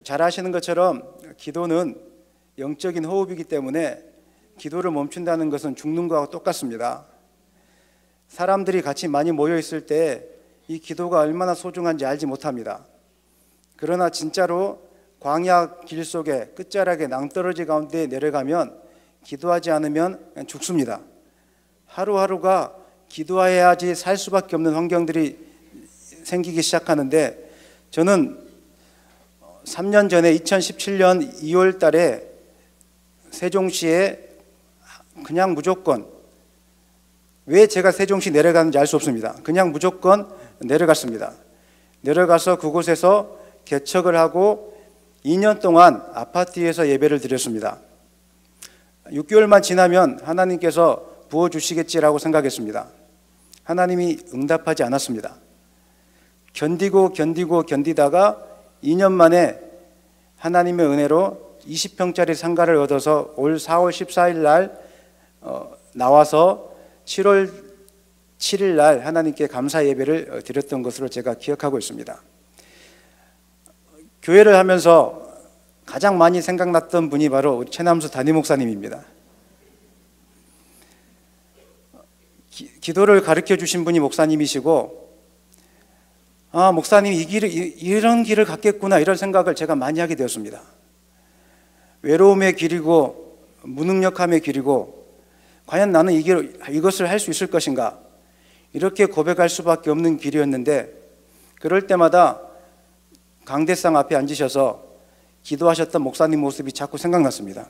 잘 아시는 것처럼 기도는 영적인 호흡이기 때문에 기도를 멈춘다는 것은 죽는 것과 똑같습니다. 사람들이 같이 많이 모여 있을 때 이 기도가 얼마나 소중한지 알지 못합니다. 그러나 진짜로 광야 길 속에 끝자락에 낭떠러지 가운데 내려가면 기도하지 않으면 그냥 죽습니다. 하루하루가 기도해야지 살 수밖에 없는 환경들이 생기기 시작하는데, 저는 3년 전에 2017년 2월 달에 세종시에 그냥 무조건, 왜 제가 세종시 내려가는지 알 수 없습니다. 그냥 무조건 내려갔습니다. 내려가서 그곳에서 개척을 하고 2년 동안 아파트에서 예배를 드렸습니다. 6개월만 지나면 하나님께서 부어주시겠지라고 생각했습니다. 하나님이 응답하지 않았습니다. 견디다가 2년 만에 하나님의 은혜로 20평짜리 상가를 얻어서 올 4월 14일 날 나와서 7월 7일 날 하나님께 감사 예배를 드렸던 것으로 제가 기억하고 있습니다. 교회를 하면서 가장 많이 생각났던 분이 바로 우리 최남수 담임 목사님입니다. 기도를 가르쳐 주신 분이 목사님이시고, 목사님이 이런 길을 갔겠구나, 이런 생각을 제가 많이 하게 되었습니다. 외로움의 길이고 무능력함의 길이고, 과연 나는 이것을 할 수 있을 것인가, 이렇게 고백할 수밖에 없는 길이었는데, 그럴 때마다 강대상 앞에 앉으셔서 기도하셨던 목사님 모습이 자꾸 생각났습니다.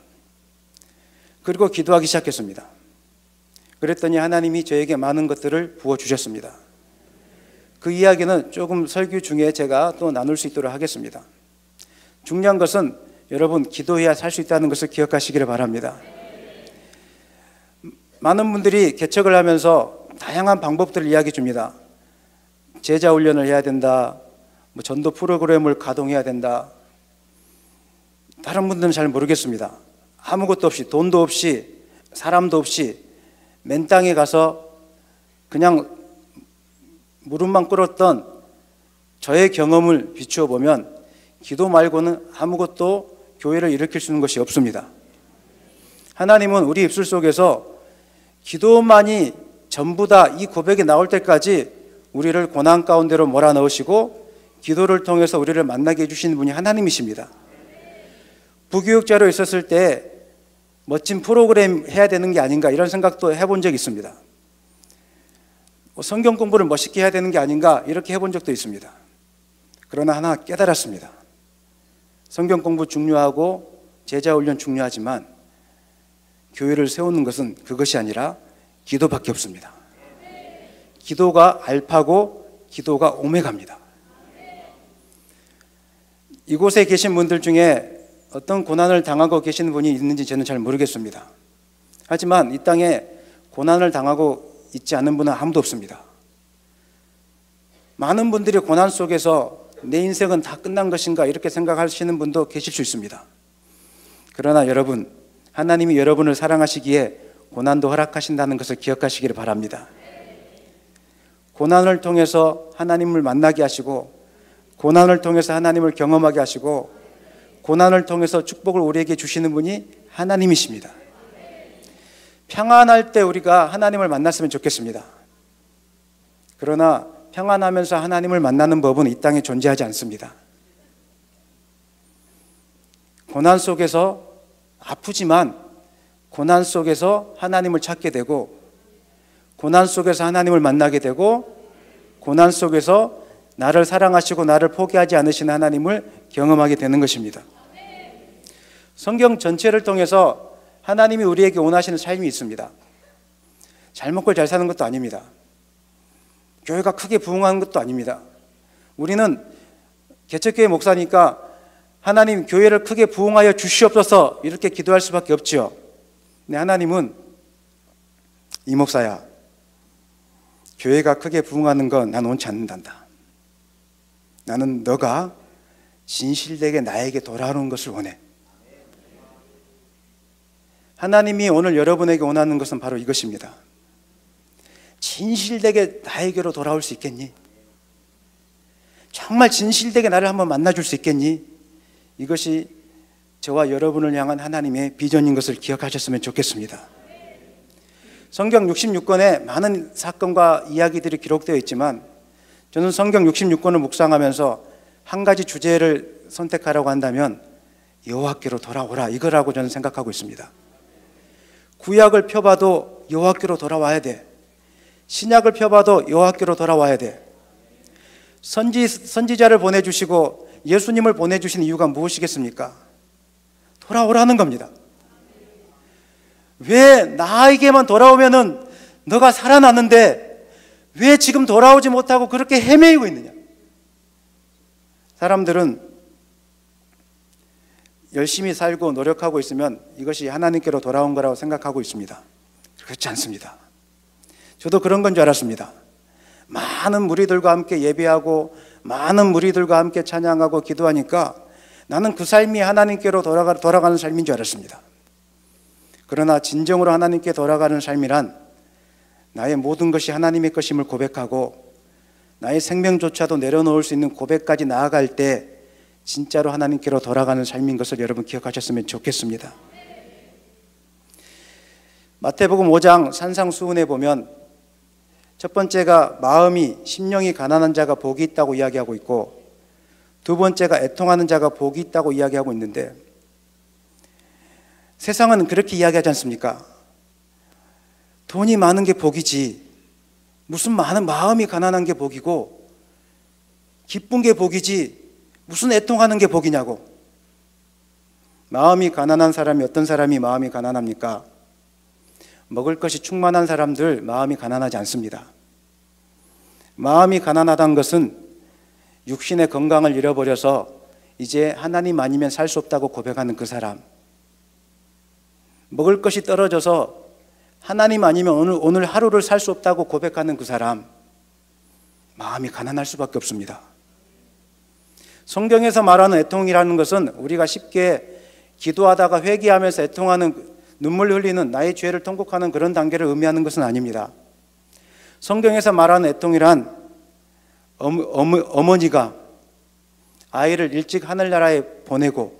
그리고 기도하기 시작했습니다. 그랬더니 하나님이 저에게 많은 것들을 부어주셨습니다. 그 이야기는 조금 설교 중에 제가 또 나눌 수 있도록 하겠습니다. 중요한 것은 여러분, 기도해야 살 수 있다는 것을 기억하시기를 바랍니다. 많은 분들이 개척을 하면서 다양한 방법들을 이야기해 줍니다. 제자 훈련을 해야 된다, 전도 프로그램을 가동해야 된다. 다른 분들은 잘 모르겠습니다. 아무것도 없이, 돈도 없이, 사람도 없이 맨 땅에 가서 그냥 무릎만 꿇었던 저의 경험을 비추어 보면 기도 말고는 아무것도 교회를 일으킬 수 있는 것이 없습니다. 하나님은 우리 입술 속에서 기도만이 전부 다, 이 고백이 나올 때까지 우리를 고난 가운데로 몰아넣으시고 기도를 통해서 우리를 만나게 해주시는 분이 하나님이십니다. 부교육자로 있었을 때 멋진 프로그램 해야 되는 게 아닌가, 이런 생각도 해본 적이 있습니다. 성경 공부를 멋있게 해야 되는 게 아닌가, 이렇게 해본 적도 있습니다. 그러나 하나 깨달았습니다. 성경 공부 중요하고 제자 훈련 중요하지만 교회를 세우는 것은 그것이 아니라 기도밖에 없습니다. 기도가 알파고 기도가 오메가입니다. 이곳에 계신 분들 중에 어떤 고난을 당하고 계시는 분이 있는지 저는 잘 모르겠습니다. 하지만 이 땅에 고난을 당하고 있지 않은 분은 아무도 없습니다. 많은 분들이 고난 속에서 내 인생은 다 끝난 것인가, 이렇게 생각하시는 분도 계실 수 있습니다. 그러나 여러분, 하나님이 여러분을 사랑하시기에 고난도 허락하신다는 것을 기억하시기를 바랍니다. 고난을 통해서 하나님을 만나게 하시고, 고난을 통해서 하나님을 경험하게 하시고, 고난을 통해서 축복을 우리에게 주시는 분이 하나님이십니다. 평안할 때 우리가 하나님을 만났으면 좋겠습니다. 그러나 평안하면서 하나님을 만나는 법은 이 땅에 존재하지 않습니다. 고난 속에서 아프지만 고난 속에서 하나님을 찾게 되고, 고난 속에서 하나님을 만나게 되고, 고난 속에서 나를 사랑하시고 나를 포기하지 않으시는 하나님을 경험하게 되는 것입니다. 성경 전체를 통해서 하나님이 우리에게 원하시는 삶이 있습니다. 잘 먹고 잘 사는 것도 아닙니다. 교회가 크게 부흥하는 것도 아닙니다. 우리는 개척교회 목사니까 하나님, 교회를 크게 부흥하여 주시옵소서, 이렇게 기도할 수밖에 없지요. 근데 하나님은, 이 목사야, 교회가 크게 부흥하는 건 난 원치 않는단다. 나는 너가 진실되게 나에게 돌아오는 것을 원해. 하나님이 오늘 여러분에게 원하는 것은 바로 이것입니다. 진실되게 나에게로 돌아올 수 있겠니? 정말 진실되게 나를 한번 만나줄 수 있겠니? 이것이 저와 여러분을 향한 하나님의 비전인 것을 기억하셨으면 좋겠습니다. 성경 66권에 많은 사건과 이야기들이 기록되어 있지만 저는 성경 66권을 묵상하면서 한 가지 주제를 선택하라고 한다면 여호와께로 돌아오라, 이거라고 저는 생각하고 있습니다. 구약을 펴봐도 여호와께로 돌아와야 돼. 신약을 펴봐도 여호와께로 돌아와야 돼. 선지자를 보내주시고 예수님을 보내주신 이유가 무엇이겠습니까? 돌아오라는 겁니다. 왜 나에게만 돌아오면은 너가 살아났는데 왜 지금 돌아오지 못하고 그렇게 헤매이고 있느냐? 사람들은 열심히 살고 노력하고 있으면 이것이 하나님께로 돌아온 거라고 생각하고 있습니다. 그렇지 않습니다. 저도 그런 건 줄 알았습니다. 많은 무리들과 함께 예배하고 많은 무리들과 함께 찬양하고 기도하니까 나는 그 삶이 하나님께로 돌아가는 삶인 줄 알았습니다. 그러나 진정으로 하나님께 돌아가는 삶이란 나의 모든 것이 하나님의 것임을 고백하고 나의 생명조차도 내려놓을 수 있는 고백까지 나아갈 때 진짜로 하나님께로 돌아가는 삶인 것을 여러분 기억하셨으면 좋겠습니다. 마태복음 5장 산상수훈에 보면 첫 번째가 마음이 심령이 가난한 자가 복이 있다고 이야기하고 있고 두 번째가 애통하는 자가 복이 있다고 이야기하고 있는데 세상은 그렇게 이야기하지 않습니까? 돈이 많은 게 복이지 무슨 많은 마음이 가난한 게 복이고 기쁜 게 복이지 무슨 애통하는 게 복이냐고. 마음이 가난한 사람이 어떤 사람이 마음이 가난합니까? 먹을 것이 충만한 사람들 마음이 가난하지 않습니다. 마음이 가난하다는 것은 육신의 건강을 잃어버려서 이제 하나님 아니면 살 수 없다고 고백하는 그 사람, 먹을 것이 떨어져서 하나님 아니면 오늘 하루를 살 수 없다고 고백하는 그 사람, 마음이 가난할 수밖에 없습니다. 성경에서 말하는 애통이라는 것은 우리가 쉽게 기도하다가 회개하면서 애통하는, 눈물 흘리는, 나의 죄를 통곡하는 그런 단계를 의미하는 것은 아닙니다. 성경에서 말하는 애통이란 어머니가 아이를 일찍 하늘나라에 보내고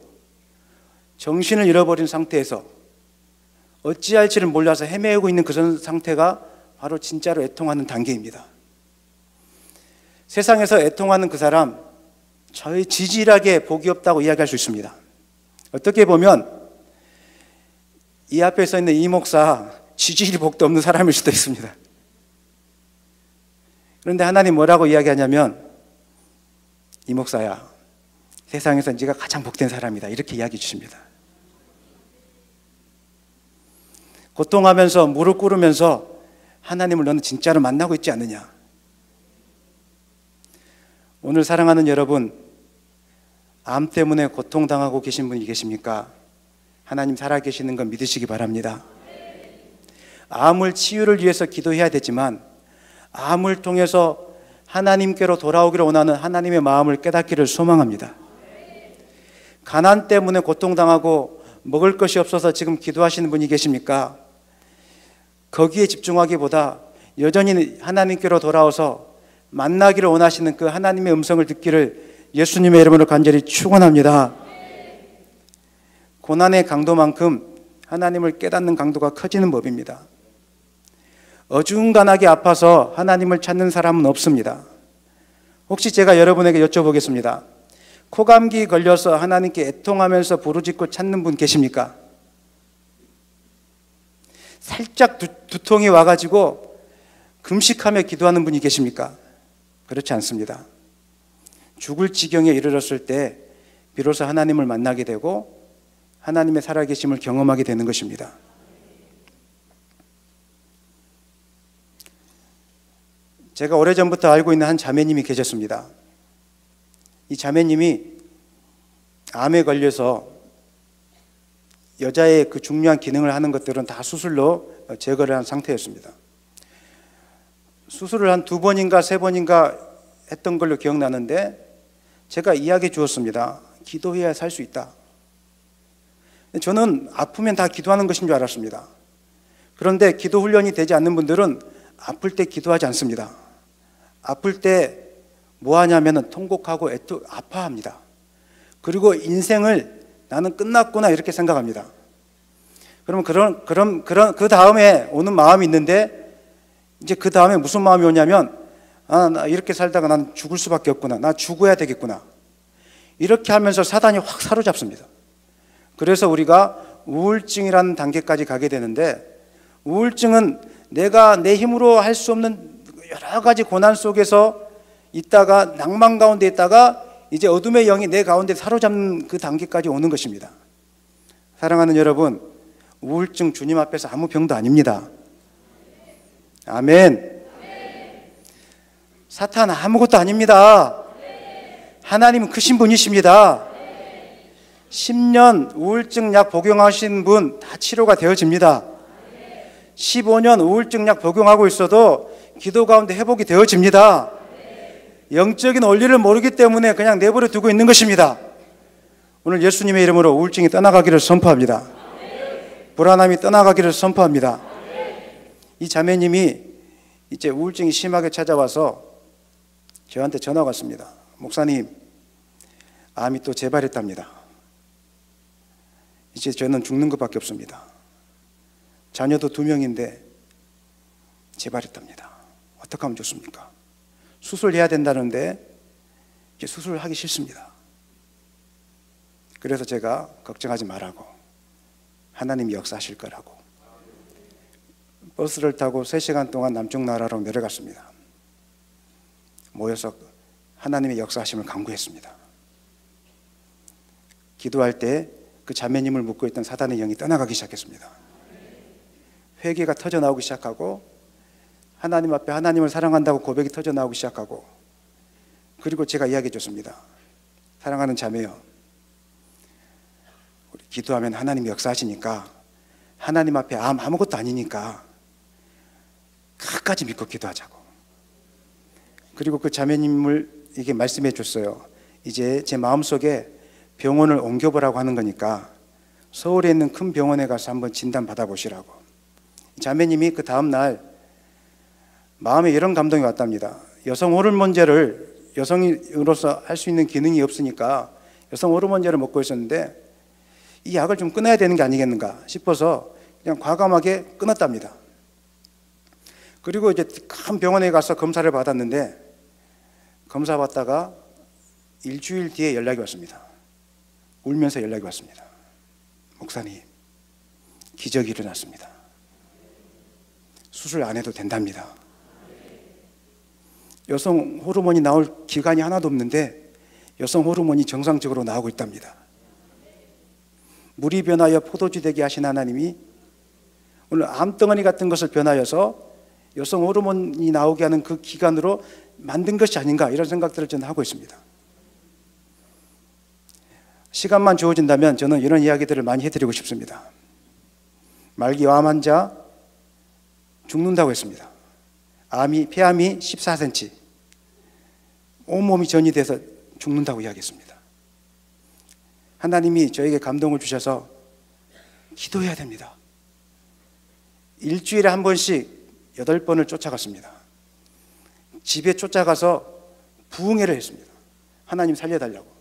정신을 잃어버린 상태에서 어찌할지를 몰라서 헤매고 있는 그런 상태가 바로 진짜로 애통하는 단계입니다. 세상에서 애통하는 그 사람, 저희 지질하게 복이 없다고 이야기할 수 있습니다. 어떻게 보면 이 앞에 서 있는 이 목사, 지질이 복도 없는 사람일 수도 있습니다. 그런데 하나님 뭐라고 이야기하냐면, 이 목사야, 세상에서 네가 가장 복된 사람이다, 이렇게 이야기해 주십니다. 고통하면서 무릎 꿇으면서 하나님을 너는 진짜로 만나고 있지 않느냐. 오늘 사랑하는 여러분, 암 때문에 고통당하고 계신 분이 계십니까? 하나님 살아계시는 건 믿으시기 바랍니다. 암을 치유를 위해서 기도해야 되지만 암을 통해서 하나님께로 돌아오기를 원하는 하나님의 마음을 깨닫기를 소망합니다. 가난 때문에 고통당하고 먹을 것이 없어서 지금 기도하시는 분이 계십니까? 거기에 집중하기보다 여전히 하나님께로 돌아와서 만나기를 원하시는 그 하나님의 음성을 듣기를 예수님의 이름으로 간절히 축원합니다. 고난의 강도만큼 하나님을 깨닫는 강도가 커지는 법입니다. 어중간하게 아파서 하나님을 찾는 사람은 없습니다. 혹시 제가 여러분에게 여쭤보겠습니다. 코감기 걸려서 하나님께 애통하면서 부르짖고 찾는 분 계십니까? 살짝 두통이 와가지고 금식하며 기도하는 분이 계십니까? 그렇지 않습니다. 죽을 지경에 이르렀을 때 비로소 하나님을 만나게 되고 하나님의 살아계심을 경험하게 되는 것입니다. 제가 오래전부터 알고 있는 한 자매님이 계셨습니다. 이 자매님이 암에 걸려서 여자의 그 중요한 기능을 하는 것들은 다 수술로 제거를 한 상태였습니다. 수술을 한 2번인가 3번인가 했던 걸로 기억나는데 제가 이야기해 주었습니다. 기도해야 살 수 있다. 저는 아프면 다 기도하는 것인 줄 알았습니다. 그런데 기도 훈련이 되지 않는 분들은 아플 때 기도하지 않습니다. 아플 때 뭐 하냐면 통곡하고 아파합니다. 그리고 인생을 나는 끝났구나 이렇게 생각합니다. 그럼 그 다음에 오는 마음이 있는데, 이제 그 다음에 무슨 마음이 오냐면, 나 이렇게 살다가 난 죽을 수밖에 없구나. 나 죽어야 되겠구나. 이렇게 하면서 사단이 확 사로잡습니다. 그래서 우리가 우울증이라는 단계까지 가게 되는데, 우울증은 내가 내 힘으로 할 수 없는 여러 가지 고난 속에서 있다가, 낭만 가운데 있다가 이제 어둠의 영이 내 가운데 사로잡는 그 단계까지 오는 것입니다. 사랑하는 여러분, 우울증 주님 앞에서 아무 병도 아닙니다. 아멘. 사탄 아무것도 아닙니다. 하나님은 크신 분이십니다. 10년 우울증 약 복용하신 분 다 치료가 되어집니다. 15년 우울증 약 복용하고 있어도 기도 가운데 회복이 되어집니다. 영적인 원리를 모르기 때문에 그냥 내버려 두고 있는 것입니다. 오늘 예수님의 이름으로 우울증이 떠나가기를 선포합니다. 불안함이 떠나가기를 선포합니다. 이 자매님이 이제 우울증이 심하게 찾아와서 저한테 전화가 왔습니다. 목사님, 암이 또 재발했답니다. 이제 저는 죽는 것밖에 없습니다. 자녀도 2명인데 재발했답니다. 어떻게 하면 좋습니까? 수술해야 된다는데 이제 수술을 하기 싫습니다. 그래서 제가 걱정하지 말라고, 하나님이 역사하실 거라고, 버스를 타고 3시간 동안 남쪽 나라로 내려갔습니다. 모여서 하나님의 역사하심을 간구했습니다. 기도할 때 그 자매님을 묶고 있던 사단의 영이 떠나가기 시작했습니다. 회개가 터져 나오기 시작하고, 하나님 앞에 하나님을 사랑한다고 고백이 터져 나오기 시작하고, 그리고 제가 이야기해 줬습니다. 사랑하는 자매요, 우리 기도하면 하나님이 역사하시니까, 하나님 앞에 아무것도 아니니까 끝까지 믿고 기도하자고. 그리고 그 자매님을 이게 말씀해 줬어요. 이제 제 마음속에 병원을 옮겨보라고 하는 거니까 서울에 있는 큰 병원에 가서 한번 진단 받아보시라고. 자매님이 그 다음날 마음에 이런 감동이 왔답니다. 여성 호르몬제를, 여성으로서 할 수 있는 기능이 없으니까 여성 호르몬제를 먹고 있었는데 이 약을 좀 끊어야 되는 게 아니겠는가 싶어서 그냥 과감하게 끊었답니다. 그리고 이제 큰 병원에 가서 검사를 받았는데, 검사 받다가 일주일 뒤에 연락이 왔습니다. 울면서 연락이 왔습니다. 목사님, 기적이 일어났습니다. 수술 안 해도 된답니다. 여성 호르몬이 나올 기간이 하나도 없는데 여성 호르몬이 정상적으로 나오고 있답니다. 물이 변하여 포도주 되게 하신 하나님이 오늘 암덩어리 같은 것을 변하여서 여성 호르몬이 나오게 하는 그 기간으로 만든 것이 아닌가, 이런 생각들을 저는 하고 있습니다. 시간만 주어진다면 저는 이런 이야기들을 많이 해드리고 싶습니다. 말기 암 환자 죽는다고 했습니다. 폐암이 14cm, 온몸이 전이 돼서 죽는다고 이야기했습니다. 하나님이 저에게 감동을 주셔서 기도해야 됩니다. 일주일에 한 번씩 8번을 쫓아갔습니다. 집에 쫓아가서 부흥회를 했습니다. 하나님 살려달라고.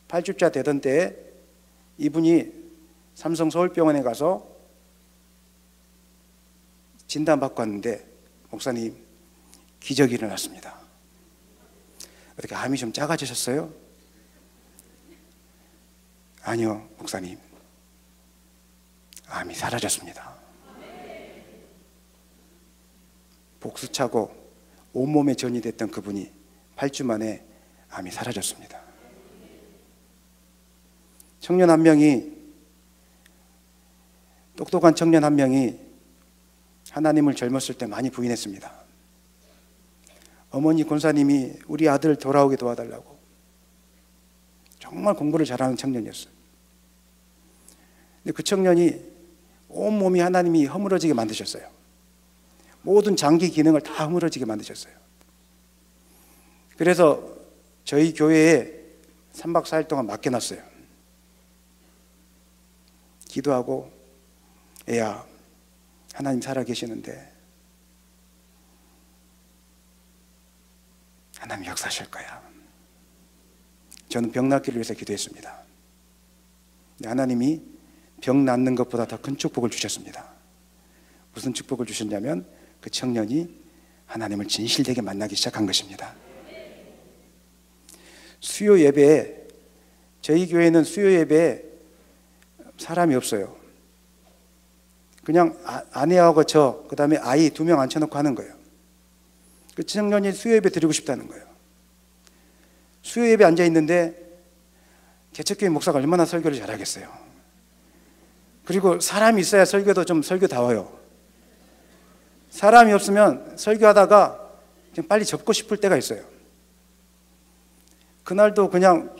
8주차 되던 때에 이분이 삼성 서울병원에 가서 진단받고 왔는데, 목사님, 기적이 일어났습니다. 어떻게 암이 좀 작아지셨어요? 아니요, 목사님, 암이 사라졌습니다. 복수차고 온몸에 전이 됐던 그분이 8주 만에 암이 사라졌습니다. 청년 한 명이, 똑똑한 청년 한 명이 하나님을 젊었을 때 많이 부인했습니다. 어머니 권사님이 우리 아들 돌아오게 도와달라고. 정말 공부를 잘하는 청년이었어요. 근데 그 청년이 온몸이 하나님이 허물어지게 만드셨어요. 모든 장기 기능을 다 허물어지게 만드셨어요. 그래서 저희 교회에 3박 4일 동안 맡겨놨어요. 기도하고, 애야, 하나님 살아계시는데 하나님 역사하실 거야. 저는 병 낫기를 위해서 기도했습니다. 하나님이 병 낫는 것보다 더 큰 축복을 주셨습니다. 무슨 축복을 주셨냐면 그 청년이 하나님을 진실되게 만나기 시작한 것입니다. 수요 예배에, 저희 교회는 수요 예배에 사람이 없어요. 그냥 아내하고 저, 그 다음에 아이 2명 앉혀놓고 하는 거예요. 그 청년이 수요 예배 드리고 싶다는 거예요. 수요 예배 앉아 있는데 개척교회 목사가 얼마나 설교를 잘하겠어요. 그리고 사람이 있어야 설교도 좀 설교다워요. 사람이 없으면 설교하다가 그냥 빨리 접고 싶을 때가 있어요. 그날도 그냥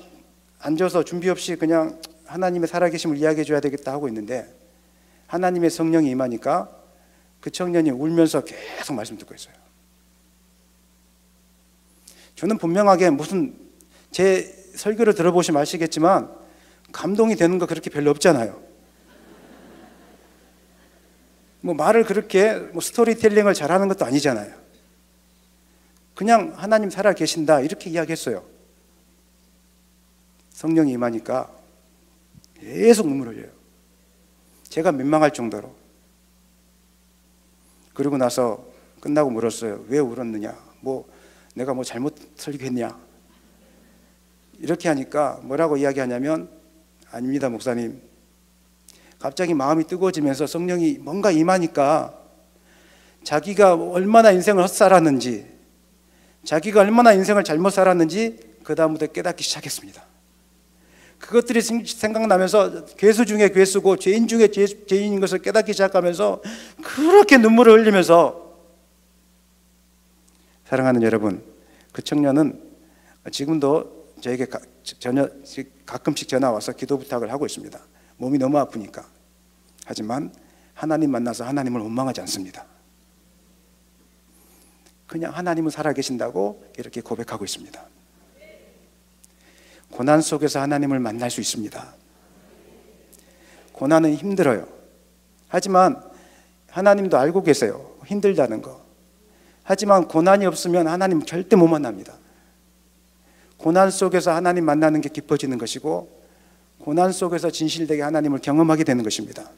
앉아서 준비 없이 그냥 하나님의 살아계심을 이야기해 줘야 되겠다 하고 있는데 하나님의 성령이 임하니까 그 청년이 울면서 계속 말씀 듣고 있어요. 저는 분명하게 무슨 제 설교를 들어보시면 아시겠지만 감동이 되는 거 그렇게 별로 없잖아요. 뭐 말을 그렇게 스토리텔링을 잘하는 것도 아니잖아요. 그냥 하나님 살아 계신다 이렇게 이야기했어요. 성령이 임하니까 계속 눈물 흘려요. 제가 민망할 정도로. 그러고 나서 끝나고 물었어요. 왜 울었느냐? 내가 잘못 설교했냐? 이렇게 하니까 뭐라고 이야기하냐면 아닙니다 목사님. 갑자기 마음이 뜨거워지면서 성령이 뭔가 임하니까 자기가 얼마나 인생을 헛살았는지, 자기가 얼마나 인생을 잘못 살았는지 그 다음부터 깨닫기 시작했습니다. 그것들이 생각나면서 괴수 중에 괴수고 죄인 중에 죄인인 것을 깨닫기 시작하면서 그렇게 눈물을 흘리면서, 사랑하는 여러분, 그 청년은 지금도 저에게 가끔씩 전화 와서 기도 부탁을 하고 있습니다. 몸이 너무 아프니까. 하지만 하나님 만나서 하나님을 원망하지 않습니다. 그냥 하나님은 살아계신다고 이렇게 고백하고 있습니다. 고난 속에서 하나님을 만날 수 있습니다. 고난은 힘들어요. 하지만 하나님도 알고 계세요. 힘들다는 거. 하지만 고난이 없으면 하나님 절대 못 만납니다. 고난 속에서 하나님 만나는 게 깊어지는 것이고 고난 속에서 진실되게 하나님을 경험하게 되는 것입니다.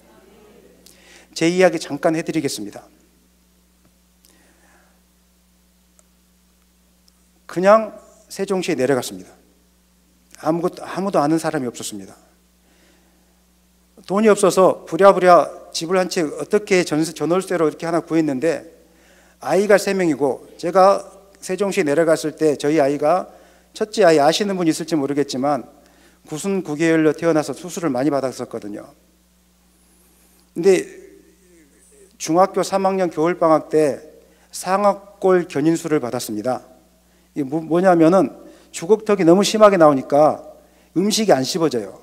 제 이야기 잠깐 해드리겠습니다. 그냥 세종시에 내려갔습니다. 아무도 아는 사람이 없었습니다. 돈이 없어서 부랴부랴 집을 한 채 어떻게 전월세로 이렇게 하나 구했는데 아이가 3명이고 제가 세종시에 내려갔을 때 저희 아이가 첫째 아이 아시는 분 있을지 모르겠지만 구순 9개월로 태어나서 수술을 많이 받았었거든요. 근데 중학교 3학년 겨울방학 때 상악골 견인술을 받았습니다. 이게 뭐냐면은 주걱턱이 너무 심하게 나오니까 음식이 안 씹어져요.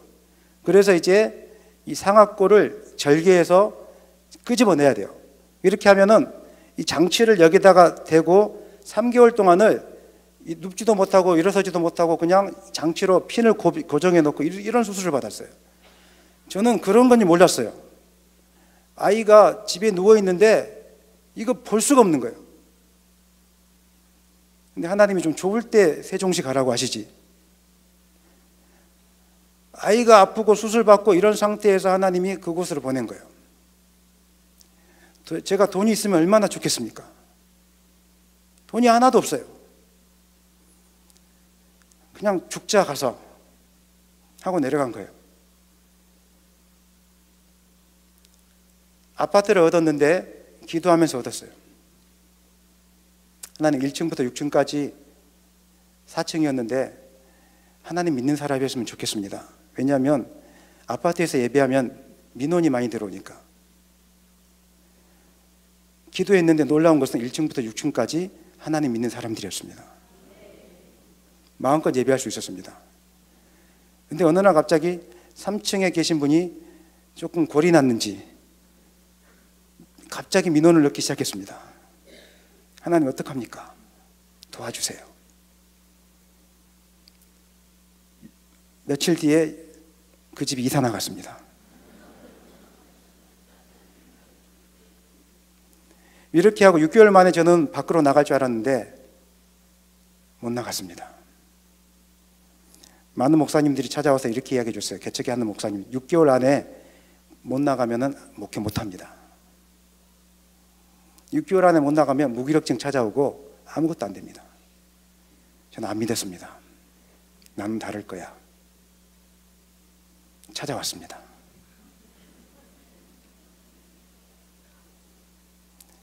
그래서 이제 이 상악골을 절개해서 끄집어내야 돼요. 이렇게 하면은 이 장치를 여기다가 대고 3개월 동안을 눕지도 못하고 일어서지도 못하고 그냥 장치로 핀을 고정해 놓고 이런 수술을 받았어요. 저는 그런 건지 몰랐어요. 아이가 집에 누워 있는데 이거 볼 수가 없는 거예요. 근데 하나님이 좀 좋을 때 세종시 가라고 하시지. 아이가 아프고 수술받고 이런 상태에서 하나님이 그곳으로 보낸 거예요. 제가 돈이 있으면 얼마나 좋겠습니까? 돈이 하나도 없어요. 그냥 죽자 가서 하고 내려간 거예요. 아파트를 얻었는데 기도하면서 얻었어요. 하나님 1층부터 6층까지 4층이었는데 하나님 믿는 사람이었으면 좋겠습니다. 왜냐하면 아파트에서 예배하면 민원이 많이 들어오니까. 기도했는데 놀라운 것은 1층부터 6층까지 하나님 믿는 사람들이었습니다. 마음껏 예배할 수 있었습니다. 근데 어느 날 갑자기 3층에 계신 분이 조금 골이 났는지 갑자기 민원을 넣기 시작했습니다. 하나님 어떡합니까? 도와주세요. 며칠 뒤에 그 집이 이사 나갔습니다. 이렇게 하고 6개월 만에 저는 밖으로 나갈 줄 알았는데 못 나갔습니다. 많은 목사님들이 찾아와서 이렇게 이야기해 줬어요. 개척에 하는 목사님, 6개월 안에 못 나가면 목회 못합니다. 6개월 안에 못 나가면 무기력증 찾아오고 아무것도 안 됩니다. 저는 안 믿었습니다. 나는 다를 거야. 찾아왔습니다.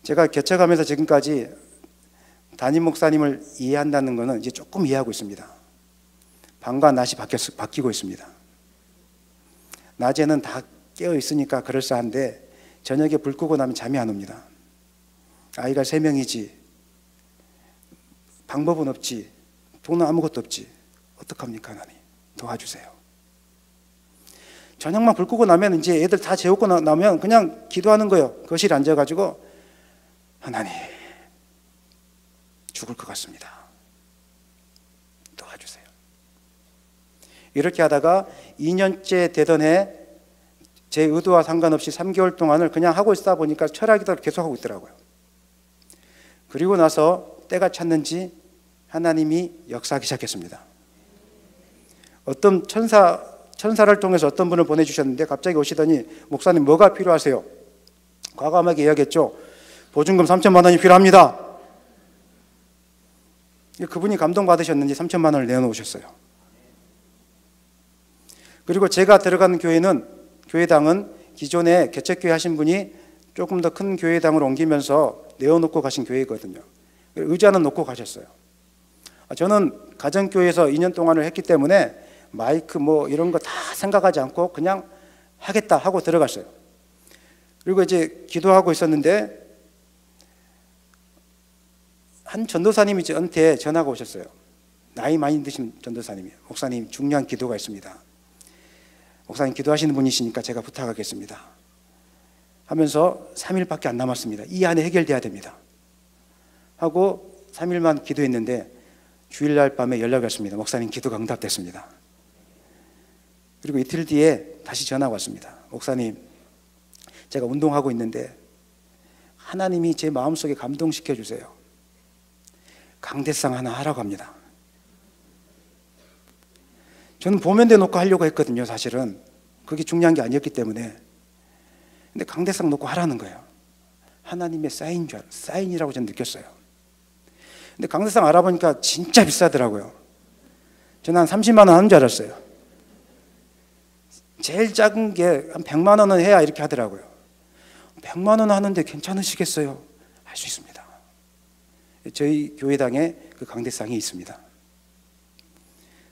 제가 개척하면서 지금까지 담임 목사님을 이해한다는 것은 이제 조금 이해하고 있습니다. 밤과 낮이 바뀌고 있습니다. 낮에는 다 깨어 있으니까 그럴싸한데 저녁에 불 끄고 나면 잠이 안 옵니다. 아이가 3명이지, 방법은 없지, 돈은 아무것도 없지, 어떡합니까? 하나님 도와주세요. 저녁만 불 끄고 나면 이제 애들 다 재우고 나면 그냥 기도하는 거예요. 거실에 앉아가지고 하나님 죽을 것 같습니다. 도와주세요. 이렇게 하다가 2년째 되던 해 제 의도와 상관없이 3개월 동안을 그냥 하고 있다 보니까 철학기도를 계속하고 있더라고요. 그리고 나서 때가 찼는지 하나님이 역사하기 시작했습니다. 어떤 천사를 통해서 어떤 분을 보내주셨는데 갑자기 오시더니 목사님 뭐가 필요하세요? 과감하게 이야기했죠. 보증금 3천만 원이 필요합니다. 그분이 감동받으셨는지 3천만 원을 내어놓으셨어요. 그리고 제가 들어가는 교회당은 기존에 개척교회 하신 분이 조금 더 큰 교회당으로 옮기면서 내어놓고 가신 교회거든요. 의자는 놓고 가셨어요. 저는 가정교회에서 2년 동안을 했기 때문에 마이크 뭐 이런 거 다 생각하지 않고 그냥 하겠다 하고 들어갔어요. 그리고 이제 기도하고 있었는데 한 전도사님이 저한테 전화가 오셨어요. 나이 많이 드신 전도사님이, 목사님 중요한 기도가 있습니다. 목사님 기도하시는 분이시니까 제가 부탁하겠습니다 하면서 3일밖에 안 남았습니다. 이 안에 해결돼야 됩니다 하고 3일만 기도했는데 주일날 밤에 연락이 왔습니다. 목사님 기도가 응답됐습니다. 그리고 이틀 뒤에 다시 전화가 왔습니다. 목사님 제가 운동하고 있는데 하나님이 제 마음속에 감동시켜 주세요. 강대상 하나 하라고 합니다. 저는 보면대 놓고 하려고 했거든요. 사실은 그게 중요한 게 아니었기 때문에. 근데 강대상 놓고 하라는 거예요. 하나님의 사인이라고 저는 느꼈어요. 근데 강대상 알아보니까 진짜 비싸더라고요. 저는 한 30만 원 하는 줄 알았어요. 제일 작은 게 한 100만 원은 해야 이렇게 하더라고요. 100만 원 하는데 괜찮으시겠어요? 할 수 있습니다. 저희 교회당에 그 강대상이 있습니다.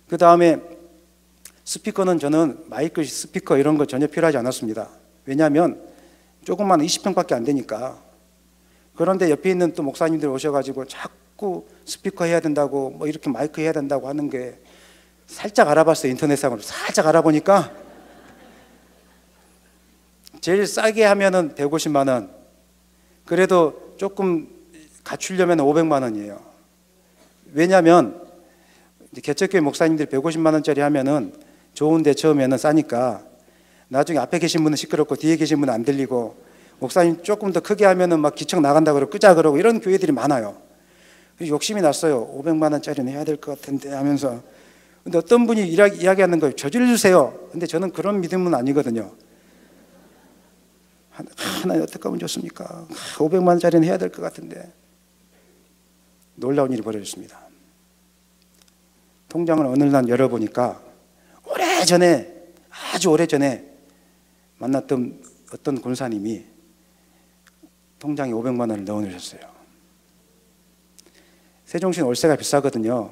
그 다음에 스피커는 저는 마이크 스피커 이런 거 전혀 필요하지 않았습니다. 왜냐하면 조금만 20평밖에 안 되니까. 그런데 옆에 있는 또 목사님들 오셔가지고 자꾸 스피커 해야 된다고 뭐 이렇게 마이크 해야 된다고 하는 게 살짝 알아봤어요. 인터넷상으로 살짝 알아보니까 제일 싸게 하면은 150만 원, 그래도 조금 갖추려면 500만 원이에요. 왜냐하면 개척교회 목사님들이 150만 원짜리 하면은 좋은데 처음에는 싸니까 나중에 앞에 계신 분은 시끄럽고 뒤에 계신 분은 안 들리고, 목사님 조금 더 크게 하면은 막 기청 나간다 그러고 끄자 그러고 이런 교회들이 많아요. 그래서 욕심이 났어요. 500만 원짜리는 해야 될 것 같은데 하면서. 근데 어떤 분이 이야기하는 거예요. 저질러주세요. 근데 저는 그런 믿음은 아니거든요. 하나님 어떻게 하면 좋습니까? 500만 원짜리는 해야 될 것 같은데. 놀라운 일이 벌어졌습니다. 통장을 어느 날 열어보니까 오래전에, 아주 오래전에 만났던 어떤 권사님이 통장에 500만 원을 넣어놓으셨어요. 세종시는 월세가 비싸거든요.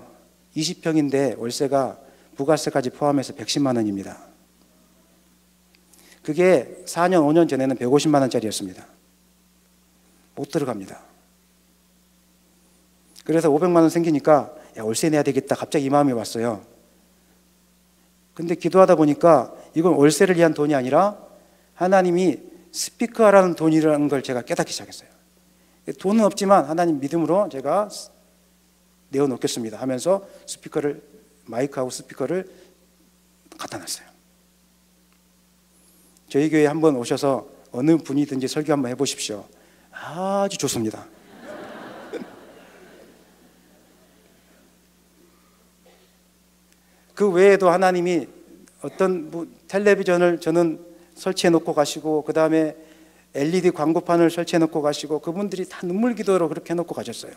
20평인데 월세가 부가세까지 포함해서 110만 원입니다. 그게 4년, 5년 전에는 150만 원짜리였습니다. 못 들어갑니다. 그래서 500만 원 생기니까 야, 월세 내야 되겠다. 갑자기 이 마음이 왔어요. 근데 기도하다 보니까 이건 월세를 위한 돈이 아니라 하나님이 스피커라는 돈이라는 걸 제가 깨닫기 시작했어요. 돈은 없지만 하나님 믿음으로 제가 내어놓겠습니다 하면서 마이크하고 스피커를 갖다 놨어요. 저희 교회에 한번 오셔서 어느 분이든지 설교 한번 해보십시오. 아주 좋습니다. 그 외에도 하나님이 어떤 텔레비전을 저는 설치해 놓고 가시고, 그 다음에 LED 광고판을 설치해 놓고 가시고, 그분들이 다 눈물 기도로 그렇게 해놓고 가셨어요.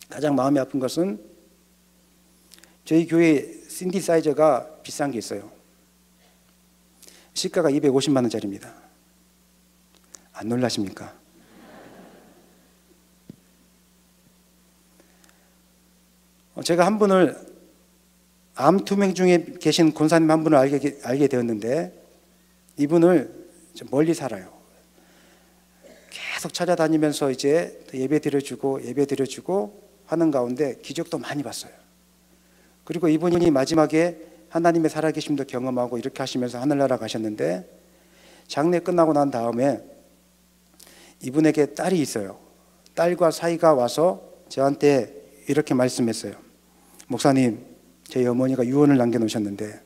가장 마음이 아픈 것은 저희 교회 신디사이저가 비싼 게 있어요. 시가가 250만 원짜리입니다. 안 놀라십니까? 제가 한 분을, 암 투명 중에 계신 권사님 한 분을 알게 되었는데, 이분을 좀 멀리 살아요. 계속 찾아다니면서 이제 예배 드려주고 하는 가운데 기적도 많이 봤어요. 그리고 이분이 마지막에 하나님의 살아계심도 경험하고 이렇게 하시면서 하늘나라 가셨는데, 장례 끝나고 난 다음에 이분에게 딸이 있어요. 딸과 사이가 와서 저한테 이렇게 말씀했어요. 목사님, 저희 어머니가 유언을 남겨놓으셨는데,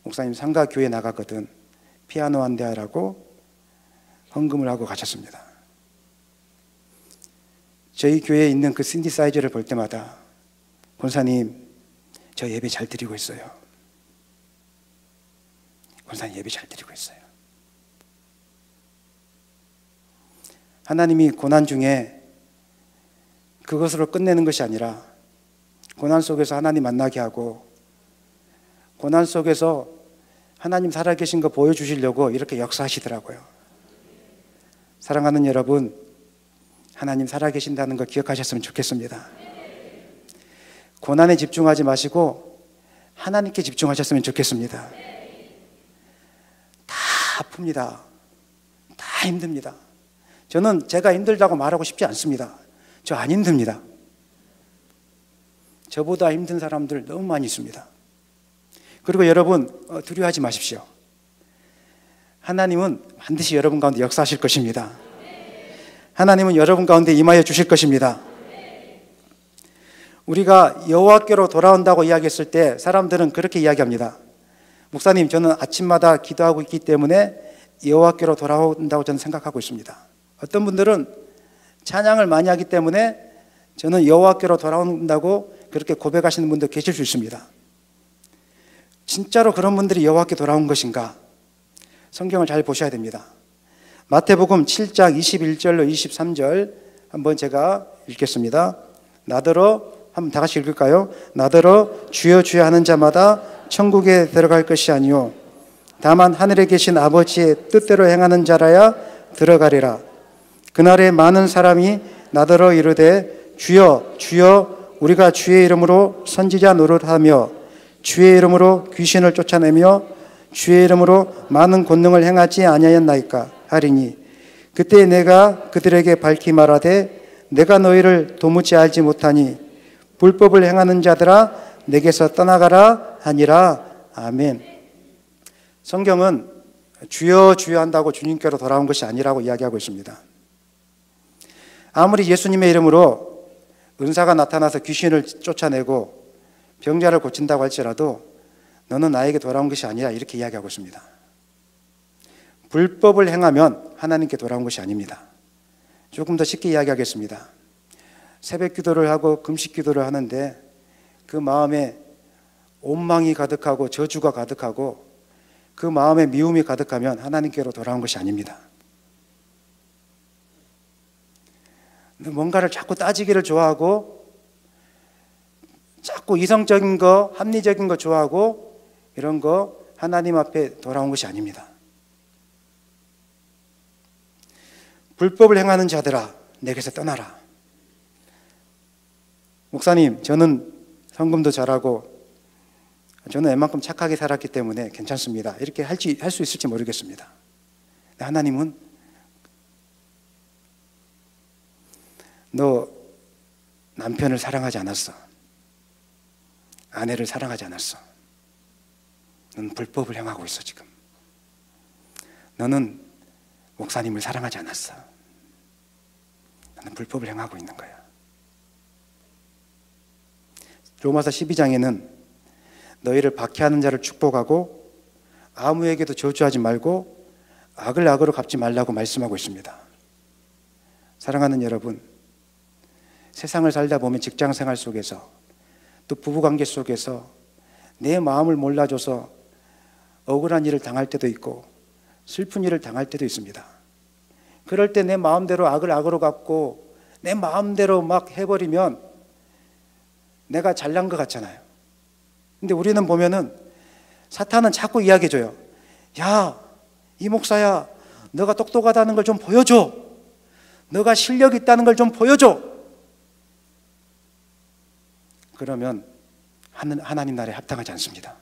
목사님 상가 교회 나가거든 피아노 한 대 하라고 헌금을 하고 가셨습니다. 저희 교회에 있는 그 신디사이저를 볼 때마다, 권사님 저 예배 잘 드리고 있어요. 권사님 예배 잘 드리고 있어요. 하나님이 고난 중에 그것으로 끝내는 것이 아니라, 고난 속에서 하나님 만나게 하고, 고난 속에서 하나님 살아계신 거 보여주시려고 이렇게 역사하시더라고요. 사랑하는 여러분, 하나님 살아계신다는 거 기억하셨으면 좋겠습니다. 고난에 집중하지 마시고 하나님께 집중하셨으면 좋겠습니다. 다 아픕니다. 다 힘듭니다. 저는 제가 힘들다고 말하고 싶지 않습니다. 저 안 힘듭니다. 저보다 힘든 사람들 너무 많이 있습니다. 그리고 여러분, 두려워하지 마십시오. 하나님은 반드시 여러분 가운데 역사하실 것입니다. 하나님은 여러분 가운데 임하여 주실 것입니다. 우리가 여호와께로 돌아온다고 이야기했을 때 사람들은 그렇게 이야기합니다. 목사님, 저는 아침마다 기도하고 있기 때문에 여호와께로 돌아온다고 저는 생각하고 있습니다. 어떤 분들은 찬양을 많이 하기 때문에 저는 여호와께로 돌아온다고 그렇게 고백하시는 분도 계실 수 있습니다. 진짜로 그런 분들이 여호와께 돌아온 것인가? 성경을 잘 보셔야 됩니다. 마태복음 7장 21절로 23절 한번 제가 읽겠습니다. 나더러, 한번 다 같이 읽을까요? 나더러 주여 주여 하는 자마다 천국에 들어갈 것이 아니요 다만 하늘에 계신 아버지의 뜻대로 행하는 자라야 들어가리라. 그날에 많은 사람이 나더러 이르되 주여 주여 우리가 주의 이름으로 선지자 노릇하며 주의 이름으로 귀신을 쫓아내며 주의 이름으로 많은 권능을 행하지 아니하였나이까 하리니 그때 내가 그들에게 밝히 말하되 내가 너희를 도무지 알지 못하니 불법을 행하는 자들아 내게서 떠나가라 하니라. 아멘. 성경은 주여 주여 한다고 주님께로 돌아온 것이 아니라고 이야기하고 있습니다. 아무리 예수님의 이름으로 은사가 나타나서 귀신을 쫓아내고 병자를 고친다고 할지라도 너는 나에게 돌아온 것이 아니라 이렇게 이야기하고 있습니다. 불법을 행하면 하나님께 돌아온 것이 아닙니다. 조금 더 쉽게 이야기하겠습니다. 새벽 기도를 하고 금식 기도를 하는데 그 마음에 원망이 가득하고 저주가 가득하고 그 마음에 미움이 가득하면 하나님께로 돌아온 것이 아닙니다. 뭔가를 자꾸 따지기를 좋아하고 자꾸 이성적인 거, 합리적인 거 좋아하고 이런 거 하나님 앞에 돌아온 것이 아닙니다. 불법을 행하는 자들아 내게서 떠나라. 목사님, 저는 헌금도 잘하고 저는 웬만큼 착하게 살았기 때문에 괜찮습니다. 이렇게 할 수 있을지 모르겠습니다. 하나님은 너 남편을 사랑하지 않았어. 아내를 사랑하지 않았어. 너는 불법을 행하고 있어 지금. 너는 목사님을 사랑하지 않았어. 너는 불법을 행하고 있는 거야. 로마서 12장에는 너희를 박해하는 자를 축복하고 아무에게도 저주하지 말고 악을 악으로 갚지 말라고 말씀하고 있습니다. 사랑하는 여러분, 세상을 살다 보면 직장생활 속에서 또 부부관계 속에서 내 마음을 몰라줘서 억울한 일을 당할 때도 있고 슬픈 일을 당할 때도 있습니다. 그럴 때 내 마음대로 악을 악으로 갚고 내 마음대로 막 해버리면 내가 잘난 것 같잖아요. 근데 우리는 보면은 사탄은 자꾸 이야기해줘요. 야, 이 목사야, 너가 똑똑하다는 걸 좀 보여줘. 너가 실력이 있다는 걸 좀 보여줘. 그러면 하나님 나라에 합당하지 않습니다.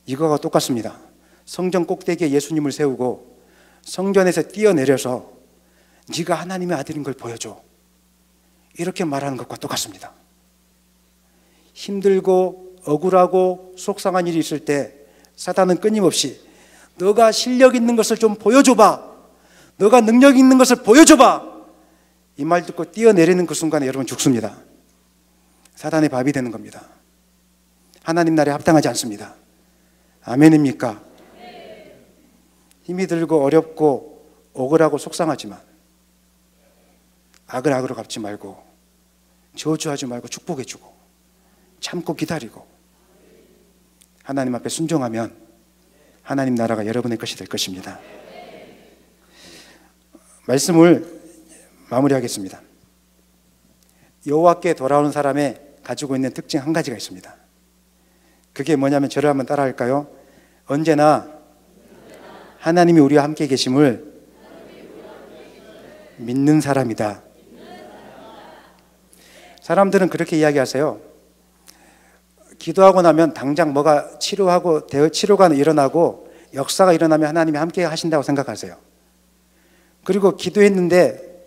이거와 똑같습니다. 성전 꼭대기에 예수님을 세우고 성전에서 뛰어내려서 네가 하나님의 아들인 걸 보여줘. 이렇게 말하는 것과 똑같습니다. 힘들고 억울하고 속상한 일이 있을 때 사탄은 끊임없이 너가 실력 있는 것을 좀 보여줘봐. 너가 능력 있는 것을 보여줘봐. 이 말 듣고 뛰어내리는 그 순간에 여러분 죽습니다. 사탄의 밥이 되는 겁니다. 하나님 나라에 합당하지 않습니다. 아멘입니까? 힘이 들고 어렵고 억울하고 속상하지만 악을 악으로 갚지 말고 저주하지 말고 축복해주고 참고 기다리고 하나님 앞에 순종하면 하나님 나라가 여러분의 것이 될 것입니다. 말씀을 마무리하겠습니다. 여호와께 돌아오는 사람의 가지고 있는 특징 한 가지가 있습니다. 그게 뭐냐면 저를 한번 따라할까요? 언제나 하나님이 우리와 함께 계심을 믿는 사람이다. 사람들은 그렇게 이야기하세요. 기도하고 나면 당장 뭐가 치료가 일어나고 역사가 일어나면 하나님이 함께 하신다고 생각하세요. 그리고 기도했는데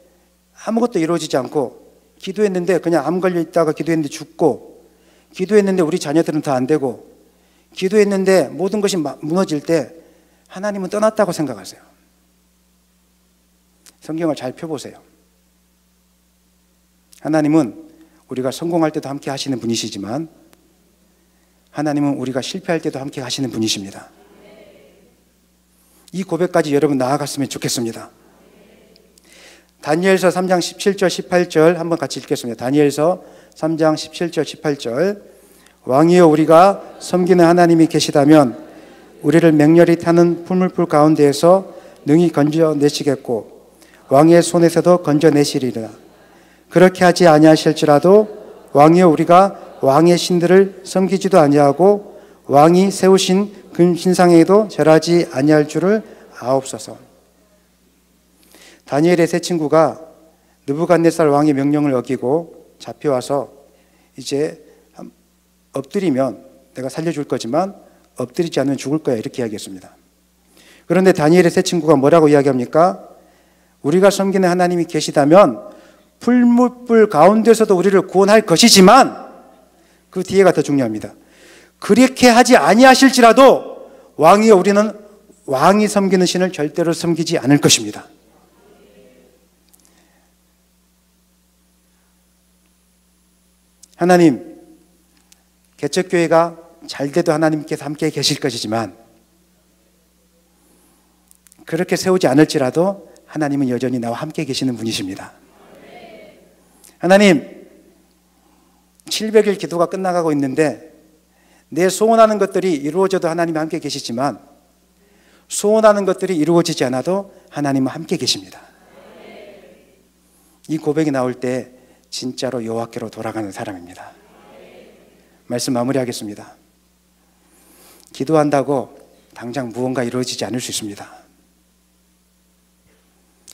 아무것도 이루어지지 않고, 기도했는데 그냥 암 걸려 있다가 기도했는데 죽고, 기도했는데 우리 자녀들은 더 안 되고, 기도했는데 모든 것이 무너질 때 하나님은 떠났다고 생각하세요. 성경을 잘 펴보세요. 하나님은 우리가 성공할 때도 함께 하시는 분이시지만 하나님은 우리가 실패할 때도 함께 하시는 분이십니다. 이 고백까지 여러분 나아갔으면 좋겠습니다. 다니엘서 3장 17절 18절 한번 같이 읽겠습니다. 다니엘서 3장 17절 18절. 왕이여, 우리가 섬기는 하나님이 계시다면 우리를 맹렬히 타는 풀물불 가운데에서 능히 건져내시겠고 왕의 손에서도 건져내시리라. 그렇게 하지 아니하실지라도 왕이여, 우리가 왕의 신들을 섬기지도 아니하고 왕이 세우신 금 신상에도 절하지 아니할 줄을 아옵소서. 다니엘의 세 친구가 느부갓네살 왕의 명령을 어기고 잡혀와서 이제 엎드리면 내가 살려줄 거지만 엎드리지 않으면 죽을 거야, 이렇게 이야기했습니다. 그런데 다니엘의 세 친구가 뭐라고 이야기합니까? 우리가 섬기는 하나님이 계시다면 풀무불 가운데서도 우리를 구원할 것이지만, 그 뒤에가 더 중요합니다. 그렇게 하지 아니하실지라도 왕이여, 우리는 왕이 섬기는 신을 절대로 섬기지 않을 것입니다. 하나님, 개척교회가 잘 돼도 하나님께서 함께 계실 것이지만 그렇게 세우지 않을지라도 하나님은 여전히 나와 함께 계시는 분이십니다. 하나님, 700일 기도가 끝나가고 있는데 내 소원하는 것들이 이루어져도 하나님이 함께 계시지만 소원하는 것들이 이루어지지 않아도 하나님은 함께 계십니다. 이 고백이 나올 때 진짜로 여호와께로 돌아가는 사람입니다. 말씀 마무리하겠습니다. 기도한다고 당장 무언가 이루어지지 않을 수 있습니다.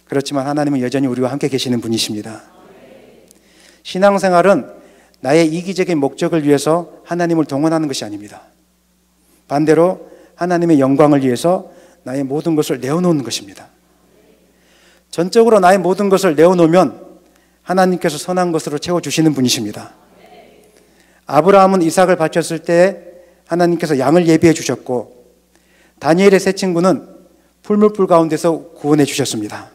그렇지만 하나님은 여전히 우리와 함께 계시는 분이십니다. 신앙생활은 나의 이기적인 목적을 위해서 하나님을 동원하는 것이 아닙니다. 반대로 하나님의 영광을 위해서 나의 모든 것을 내어놓는 것입니다. 전적으로 나의 모든 것을 내어놓으면 하나님께서 선한 것으로 채워주시는 분이십니다. 아브라함은 이삭을 바쳤을 때 하나님께서 양을 예비해 주셨고, 다니엘의 세 친구는 풀무불 가운데서 구원해 주셨습니다.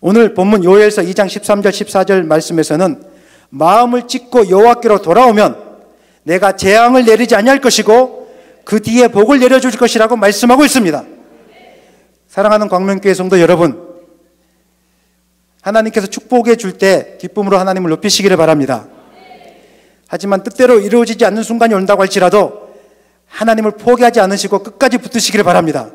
오늘 본문 요엘서 2장 13절 14절 말씀에서는 마음을 찢고 여호와께로 돌아오면 내가 재앙을 내리지 아니할 것이고 그 뒤에 복을 내려줄 것이라고 말씀하고 있습니다. 사랑하는 광명교회 성도 여러분, 하나님께서 축복해 줄 때 기쁨으로 하나님을 높이시기를 바랍니다. 하지만 뜻대로 이루어지지 않는 순간이 온다고 할지라도 하나님을 포기하지 않으시고 끝까지 붙으시기를 바랍니다.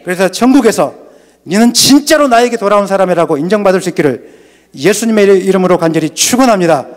그래서 천국에서 너는 진짜로 나에게 돌아온 사람이라고 인정받을 수 있기를 예수님의 이름으로 간절히 축원합니다.